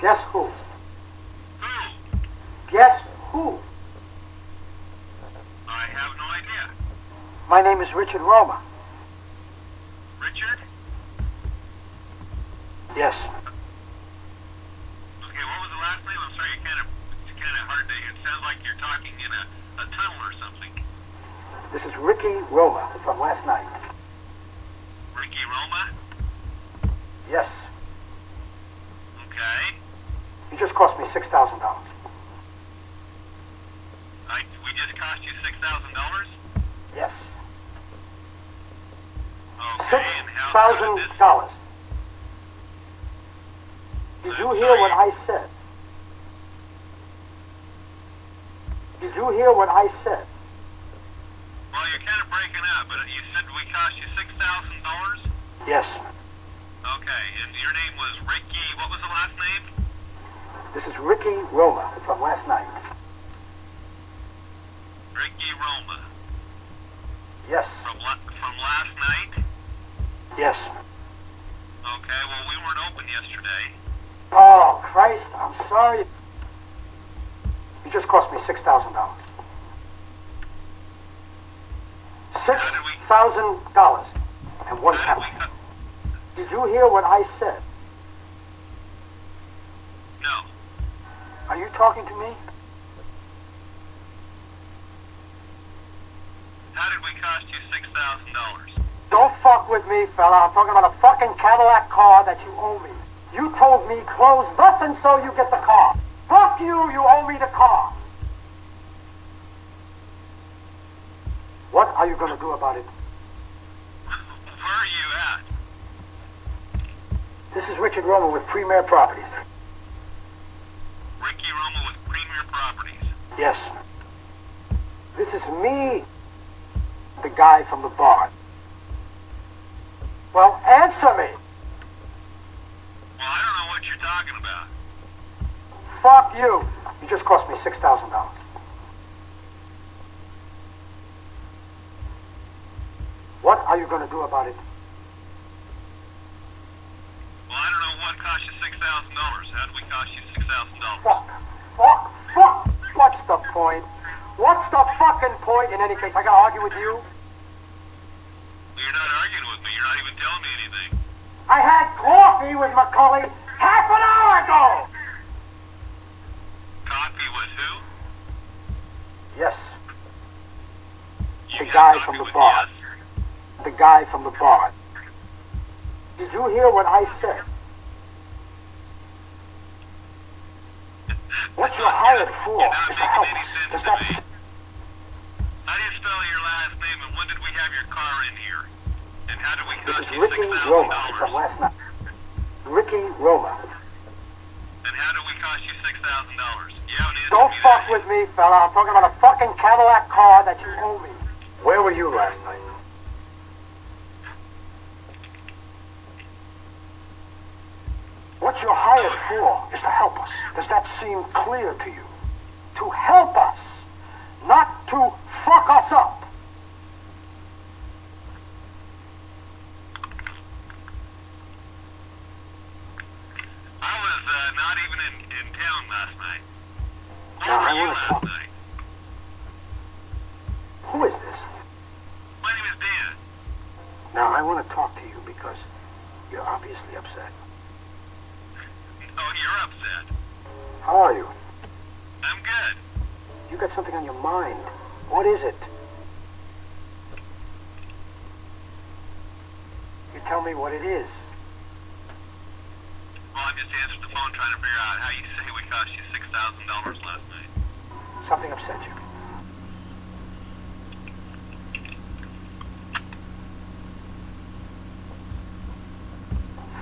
Guess who? Who? Guess who? I have no idea. My name is Richard Roma. Richard? Yes. Okay, what was the last name? I'm sorry, it's kind of hard to, it sounds like you're talking in a tunnel or something. This is Ricky Roma from last night. Ricky Roma? Yes. Okay. You just cost me $6,000. We just cost you $6,000? Yes. Okay, and how did this... $6,000. Did you hear what I said? Did you hear what I said? Well, you're kind of breaking up, but you said we cost you $6,000? Yes. Okay, and your name was Ricky, what was the last name? This is Ricky Roma from last night. Ricky Roma. Yes. From last night? Yes. Okay, well, we weren't open yesterday. Oh, Christ, I'm sorry. You just cost me $6,000. $6,000 and one How did penalty. we Did you hear what I said? No. Are you talking to me? How did we cost you $6,000? Don't fuck with me, fella. I'm talking about a fucking Cadillac car that you owe me. You told me close thus and so you get the car. Fuck you, you owe me the car. What are you gonna do about it? Where are you at? This is Richard Roma with Premier Properties. Ricky Roma with Premier Properties. Yes. This is me, the guy from the bar. Well, answer me. Well, I don't know what you're talking about. Fuck you. You just cost me $6,000. What are you gonna do about it? Well, I don't know what cost you $6,000. How did we cost you $6,000? Fuck. Fuck. Fuck. What's the point? What's the fucking point? In any case, I gotta argue with you. You're not arguing with me. You're not even telling me anything. I had coffee with McCully half an hour ago. Coffee with who? Yes. You The had guy coffee from the with bar. yes? The guy from the bar. Did you hear what I said? What you're hired for You're not is to making help any us. sense Does to that me. How do you spell your last name, and when did we have your car in here? And how did we This cost is you Ricky Roma from $6,000? last night. Ricky Roma. And how did we cost you $6,000? You haven't answered Don't me fuck that. with me, fella. I'm talking about a fucking Cadillac car that you owe me. Where were you last night? What you're hired for is to help us. Does that seem clear to you? To help us, not to fuck us up. I was not even in town last night. Where Now, were I you wanna last talk. night? Who is this? My name is Dan. Now, I want to talk to you because you're obviously upset. Oh, you're upset. How are you? I'm good. You got something on your mind. What is it? You tell me what it is. Well, I just answered the phone trying to figure out how you say we cost you $6,000 last night. Something upset you.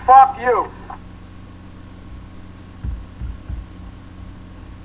Fuck you.